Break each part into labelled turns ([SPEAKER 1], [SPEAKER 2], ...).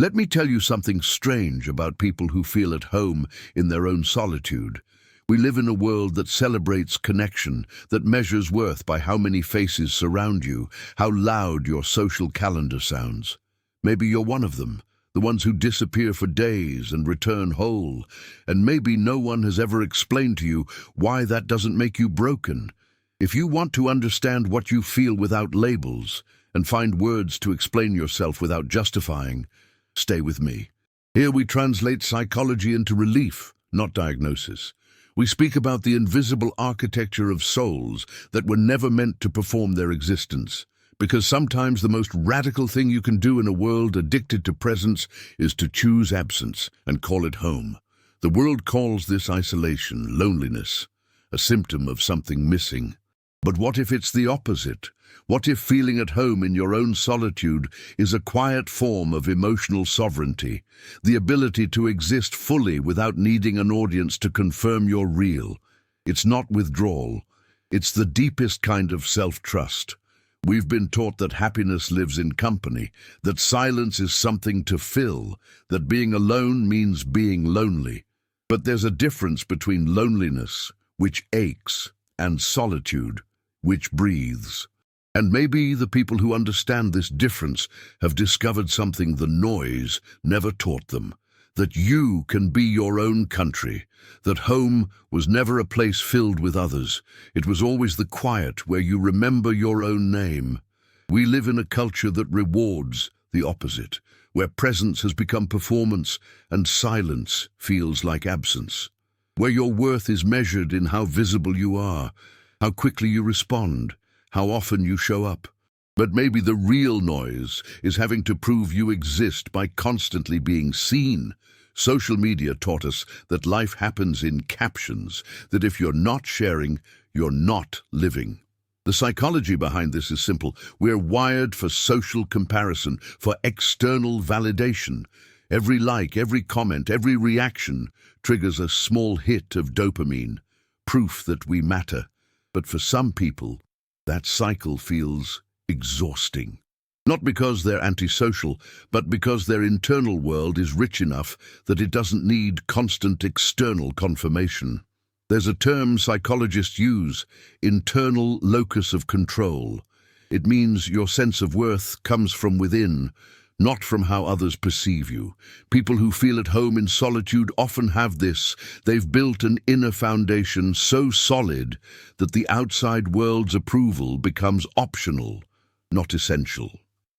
[SPEAKER 1] Let me tell you something strange about people who feel at home in their own solitude. We live in a world that celebrates connection, that measures worth by how many faces surround you, how loud your social calendar sounds. Maybe you're one of them, the ones who disappear for days and return whole. And maybe no one has ever explained to you why that doesn't make you broken. If you want to understand what you feel without labels and find words to explain yourself without justifying, stay with me. Here we translate psychology into relief, not diagnosis. We speak about the invisible architecture of souls that were never meant to perform their existence. Because sometimes the most radical thing you can do in a world addicted to presence is to choose absence and call it home. The world calls this isolation, loneliness, a symptom of something missing. But what if it's the opposite? What if feeling at home in your own solitude is a quiet form of emotional sovereignty, the ability to exist fully without needing an audience to confirm you're real? It's not withdrawal. It's the deepest kind of self-trust. We've been taught that happiness lives in company, that silence is something to fill, that being alone means being lonely. But there's a difference between loneliness, which aches, and solitude, which breathes. And maybe the people who understand this difference have discovered something the noise never taught them, that you can be your own country, that home was never a place filled with others. It was always the quiet where you remember your own name. We live in a culture that rewards the opposite, where presence has become performance and silence feels like absence, where your worth is measured in how visible you are, how quickly you respond, how often you show up. But maybe the real noise is having to prove you exist by constantly being seen. Social media taught us that life happens in captions, that if you're not sharing, you're not living. The psychology behind this is simple. We're wired for social comparison, for external validation. Every like, every comment, every reaction triggers a small hit of dopamine, proof that we matter. But for some people, that cycle feels exhausting. Not because they're antisocial, but because their internal world is rich enough that it doesn't need constant external confirmation. There's a term psychologists use, internal locus of control. It means your sense of worth comes from within, not from how others perceive you. People who feel at home in solitude often have this. They've built an inner foundation so solid that the outside world's approval becomes optional, not essential.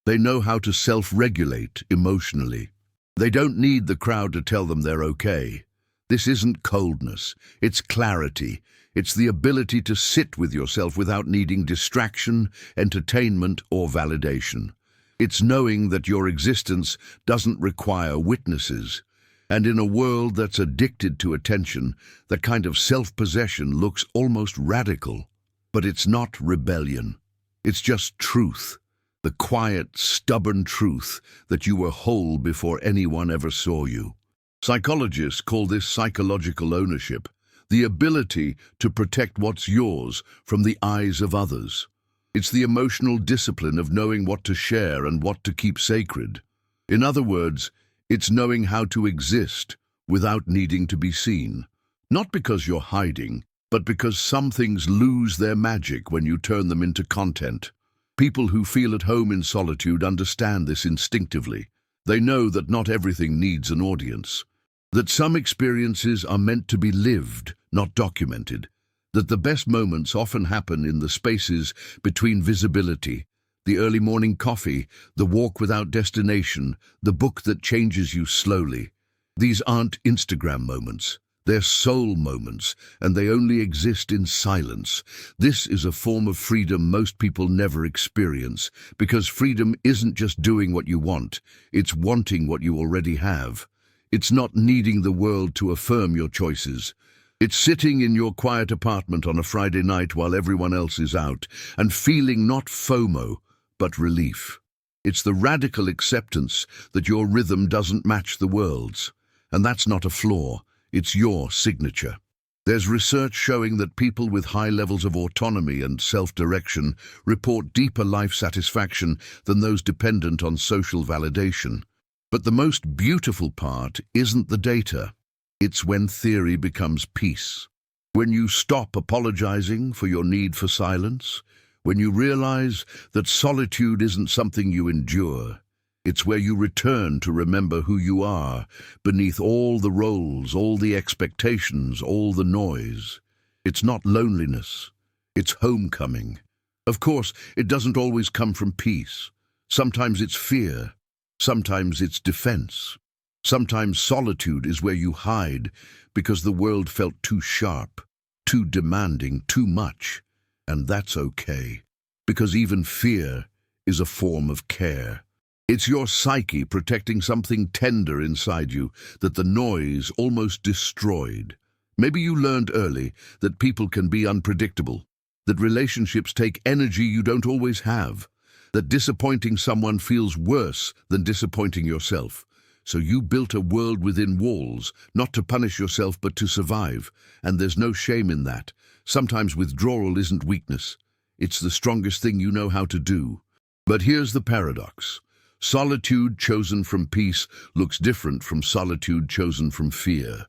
[SPEAKER 1] They know how to self-regulate emotionally. They don't need the crowd to tell them they're okay. This isn't coldness, it's clarity. It's the ability to sit with yourself without needing distraction, entertainment, or validation. It's knowing that your existence doesn't require witnesses. And in a world that's addicted to attention, that kind of self-possession looks almost radical. But it's not rebellion. It's just truth. The quiet, stubborn truth that you were whole before anyone ever saw you. Psychologists call this psychological ownership, the ability to protect what's yours from the eyes of others. It's the emotional discipline of knowing what to share and what to keep sacred. In other words, it's knowing how to exist without needing to be seen. Not because you're hiding, but because some things lose their magic when you turn them into content. People who feel at home in solitude understand this instinctively. They know that not everything needs an audience, that some experiences are meant to be lived, not documented, that the best moments often happen in the spaces between visibility, the early morning coffee, the walk without destination, the book that changes you slowly. These aren't Instagram moments. They're soul moments, and they only exist in silence. This is a form of freedom most people never experience, because freedom isn't just doing what you want, it's wanting what you already have. It's not needing the world to affirm your choices. It's sitting in your quiet apartment on a Friday night while everyone else is out, and feeling not FOMO, but relief. It's the radical acceptance that your rhythm doesn't match the world's, and that's not a flaw. It's your signature. There's research showing that people with high levels of autonomy and self-direction report deeper life satisfaction than those dependent on social validation. But the most beautiful part isn't the data. It's when theory becomes peace. When you stop apologizing for your need for silence, when you realize that solitude isn't something you endure, it's where you return to remember who you are, beneath all the roles, all the expectations, all the noise. It's not loneliness, it's homecoming. Of course, it doesn't always come from peace. Sometimes it's fear, sometimes it's defense. Sometimes solitude is where you hide because the world felt too sharp, too demanding, too much. And that's okay, because even fear is a form of care. It's your psyche protecting something tender inside you that the noise almost destroyed. Maybe you learned early that people can be unpredictable, that relationships take energy you don't always have, that disappointing someone feels worse than disappointing yourself. So you built a world within walls, not to punish yourself but to survive, and there's no shame in that. Sometimes withdrawal isn't weakness. It's the strongest thing you know how to do. But here's the paradox. Solitude chosen from peace looks different from solitude chosen from fear.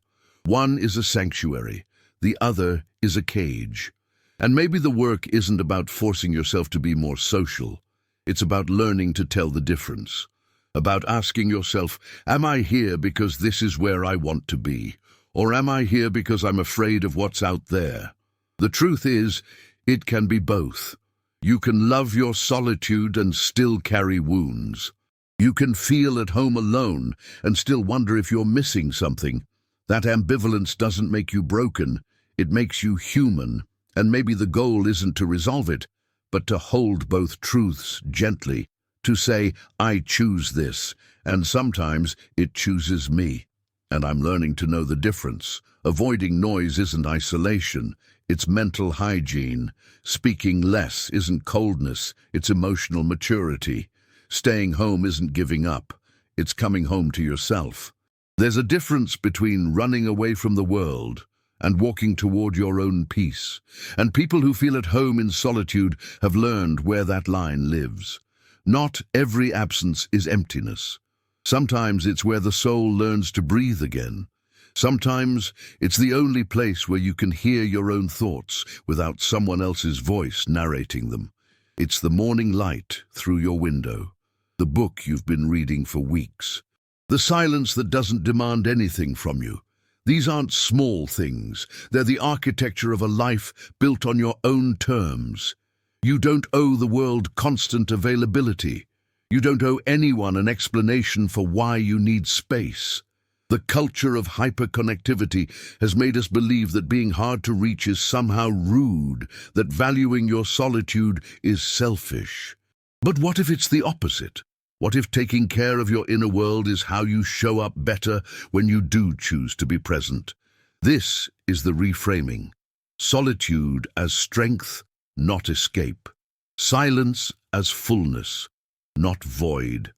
[SPEAKER 1] One is a sanctuary, the other is a cage. And maybe the work isn't about forcing yourself to be more social. It's about learning to tell the difference. About asking yourself, am I here because this is where I want to be? Or am I here because I'm afraid of what's out there? The truth is, it can be both. You can love your solitude and still carry wounds. You can feel at home alone and still wonder if you're missing something. That ambivalence doesn't make you broken, it makes you human. And maybe the goal isn't to resolve it, but to hold both truths gently, to say, I choose this, and sometimes it chooses me. And I'm learning to know the difference. Avoiding noise isn't isolation, it's mental hygiene. Speaking less isn't coldness, it's emotional maturity. Staying home isn't giving up, it's coming home to yourself. There's a difference between running away from the world and walking toward your own peace. And people who feel at home in solitude have learned where that line lives. Not every absence is emptiness. Sometimes it's where the soul learns to breathe again. Sometimes it's the only place where you can hear your own thoughts without someone else's voice narrating them. It's the morning light through your window, the book you've been reading for weeks, the silence that doesn't demand anything from you. These aren't small things. They're the architecture of a life built on your own terms. You don't owe the world constant availability. You don't owe anyone an explanation for why you need space. The culture of hyperconnectivity has made us believe that being hard to reach is somehow rude, that valuing your solitude is selfish. But what if it's the opposite? What if taking care of your inner world is how you show up better when you do choose to be present? This is the reframing. Solitude as strength, not escape. Silence as fullness, not void.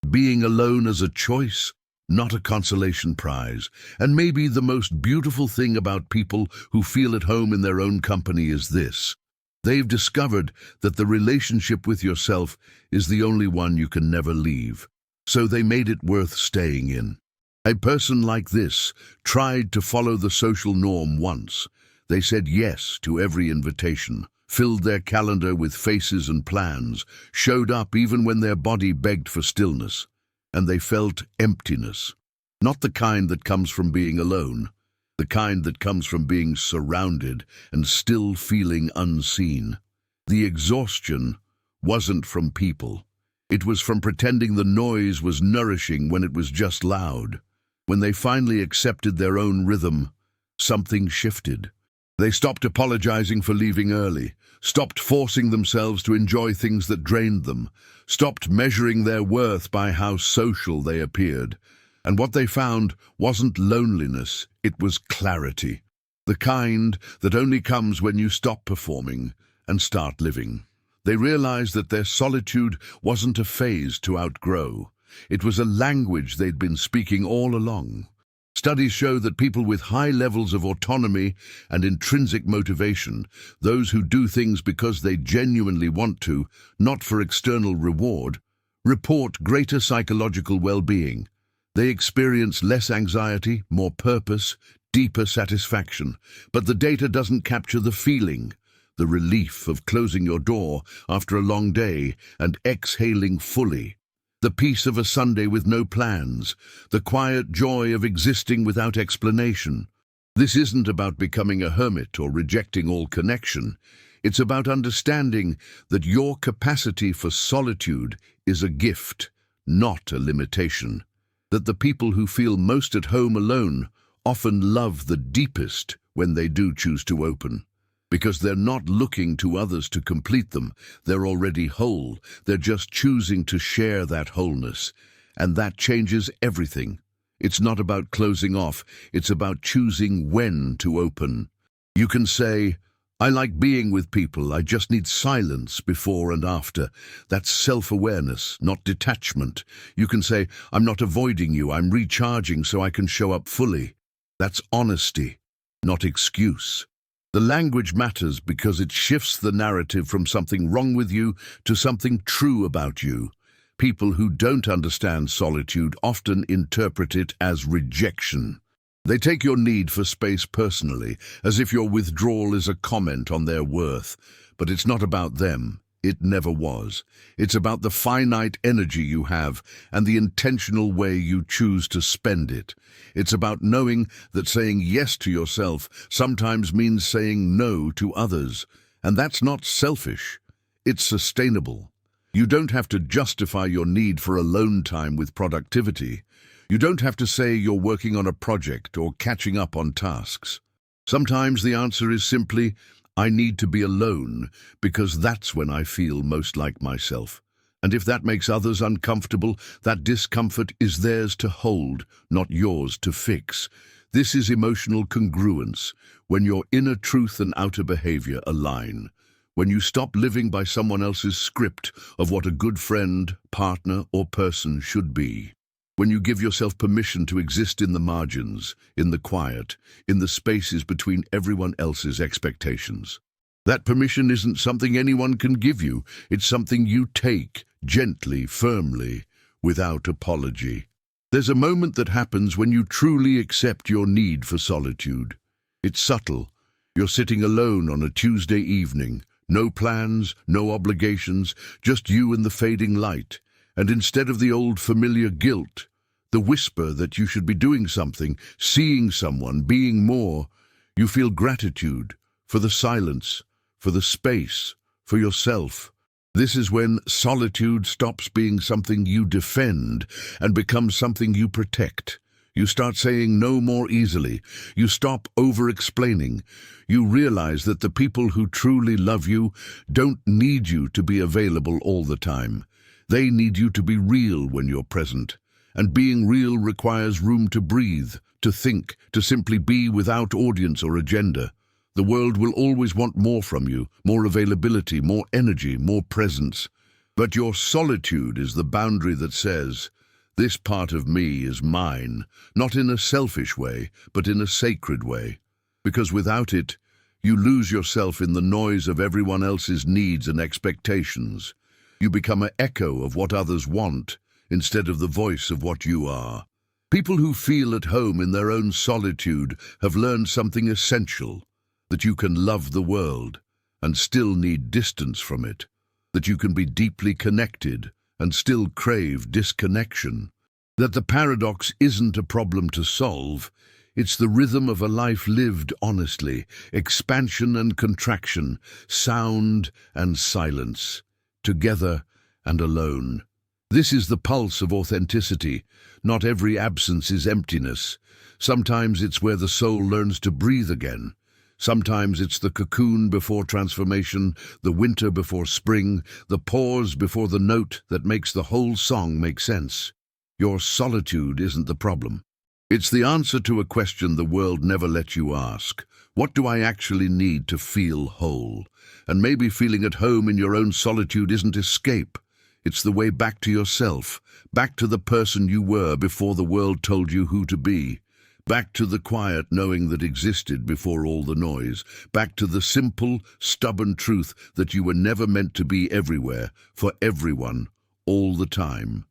[SPEAKER 1] Being alone as a choice, not a consolation prize. And maybe the most beautiful thing about people who feel at home in their own company is this. They've discovered that the relationship with yourself is the only one you can never leave. So they made it worth staying in. A person like this tried to follow the social norm once. They said yes to every invitation, filled their calendar with faces and plans, showed up even when their body begged for stillness. And they felt emptiness. Not the kind that comes from being alone, the kind that comes from being surrounded and still feeling unseen. The exhaustion wasn't from people. It was from pretending the noise was nourishing when it was just loud. When they finally accepted their own rhythm, something shifted. They stopped apologizing for leaving early, stopped forcing themselves to enjoy things that drained them, stopped measuring their worth by how social they appeared. And what they found wasn't loneliness, it was clarity. The kind that only comes when you stop performing and start living. They realized that their solitude wasn't a phase to outgrow. It was a language they'd been speaking all along. Studies show that people with high levels of autonomy and intrinsic motivation, those who do things because they genuinely want to, not for external reward, report greater psychological well-being. They experience less anxiety, more purpose, deeper satisfaction. But the data doesn't capture the feeling, the relief of closing your door after a long day and exhaling fully, the peace of a Sunday with no plans, the quiet joy of existing without explanation. This isn't about becoming a hermit or rejecting all connection. It's about understanding that your capacity for solitude is a gift, not a limitation. That the people who feel most at home alone often love the deepest when they do choose to open. Because they're not looking to others to complete them. They're already whole. They're just choosing to share that wholeness. And that changes everything. It's not about closing off. It's about choosing when to open. You can say, I like being with people. I just need silence before and after. That's self-awareness, not detachment. You can say, I'm not avoiding you. I'm recharging so I can show up fully. That's honesty, not excuse. The language matters because it shifts the narrative from something wrong with you to something true about you. People who don't understand solitude often interpret it as rejection. They take your need for space personally, as if your withdrawal is a comment on their worth. But it's not about them. It never was. It's about the finite energy you have and the intentional way you choose to spend it. It's about knowing that saying yes to yourself sometimes means saying no to others. And that's not selfish. It's sustainable. You don't have to justify your need for alone time with productivity. You don't have to say you're working on a project or catching up on tasks. Sometimes the answer is simply, I need to be alone because that's when I feel most like myself. And if that makes others uncomfortable, that discomfort is theirs to hold, not yours to fix. This is emotional congruence, when your inner truth and outer behavior align. When you stop living by someone else's script of what a good friend, partner, or person should be. When you give yourself permission to exist in the margins, in the quiet, in the spaces between everyone else's expectations. That permission isn't something anyone can give you. It's something you take, gently, firmly, without apology. There's a moment that happens when you truly accept your need for solitude. It's subtle. You're sitting alone on a Tuesday evening. No plans, no obligations, just you and the fading light. And instead of the old familiar guilt, the whisper that you should be doing something, seeing someone, being more, you feel gratitude for the silence, for the space, for yourself. This is when solitude stops being something you defend and becomes something you protect. You start saying no more easily. You stop over-explaining. You realize that the people who truly love you don't need you to be available all the time. They need you to be real when you're present. And being real requires room to breathe, to think, to simply be without audience or agenda. The world will always want more from you, more availability, more energy, more presence. But your solitude is the boundary that says, this part of me is mine, not in a selfish way, but in a sacred way. Because without it, you lose yourself in the noise of everyone else's needs and expectations. You become an echo of what others want, instead of the voice of what you are. People who feel at home in their own solitude have learned something essential, that you can love the world and still need distance from it, that you can be deeply connected and still crave disconnection, that the paradox isn't a problem to solve, it's the rhythm of a life lived honestly, expansion and contraction, sound and silence, together and alone. This is the pulse of authenticity. Not every absence is emptiness. Sometimes it's where the soul learns to breathe again. Sometimes it's the cocoon before transformation, the winter before spring, the pause before the note that makes the whole song make sense. Your solitude isn't the problem. It's the answer to a question the world never let you ask. What do I actually need to feel whole? And maybe feeling at home in your own solitude isn't escape. It's the way back to yourself, back to the person you were before the world told you who to be. Back to the quiet knowing that existed before all the noise. Back to the simple, stubborn truth that you were never meant to be everywhere, for everyone, all the time.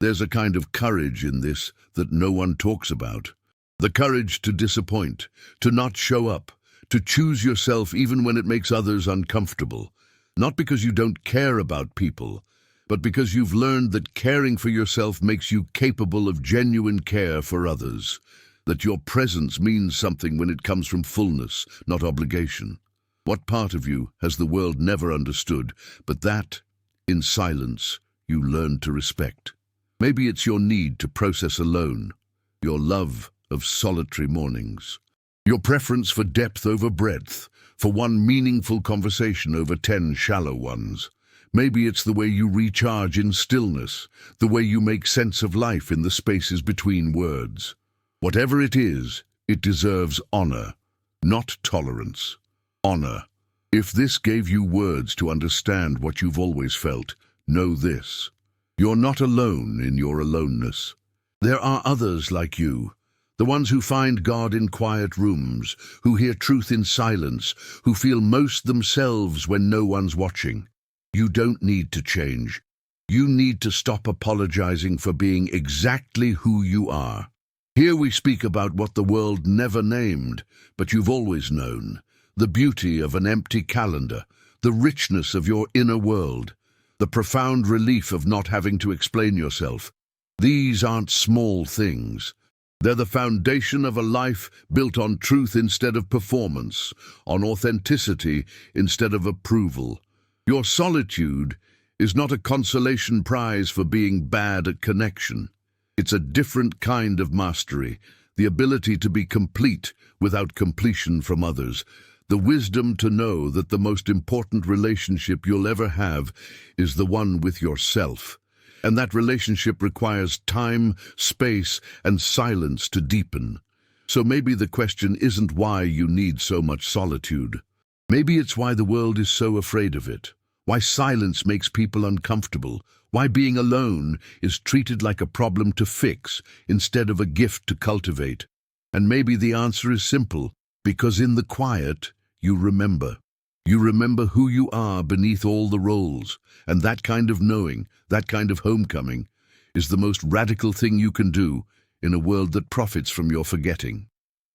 [SPEAKER 1] There's a kind of courage in this that no one talks about. The courage to disappoint, to not show up, to choose yourself even when it makes others uncomfortable. Not because you don't care about people, but because you've learned that caring for yourself makes you capable of genuine care for others. That your presence means something when it comes from fullness, not obligation. What part of you has the world never understood, but that, in silence, you learn to respect? Maybe it's your need to process alone, your love of solitary mornings, your preference for depth over breadth, for one meaningful conversation over 10 shallow ones. Maybe it's the way you recharge in stillness, the way you make sense of life in the spaces between words. Whatever it is, it deserves honor, not tolerance. Honor. If this gave you words to understand what you've always felt, know this. You're not alone in your aloneness. There are others like you, the ones who find God in quiet rooms, who hear truth in silence, who feel most themselves when no one's watching. You don't need to change. You need to stop apologizing for being exactly who you are. Here we speak about what the world never named, but you've always known. The beauty of an empty calendar, the richness of your inner world, the profound relief of not having to explain yourself. These aren't small things. They're the foundation of a life built on truth instead of performance, on authenticity instead of approval. Your solitude is not a consolation prize for being bad at connection. It's a different kind of mastery, the ability to be complete without completion from others, the wisdom to know that the most important relationship you'll ever have is the one with yourself. And that relationship requires time, space, and silence to deepen. So maybe the question isn't why you need so much solitude. Maybe it's why the world is so afraid of it, why silence makes people uncomfortable, why being alone is treated like a problem to fix instead of a gift to cultivate. And maybe the answer is simple, because in the quiet, you remember. You remember who you are beneath all the roles, and that kind of knowing, that kind of homecoming, is the most radical thing you can do in a world that profits from your forgetting.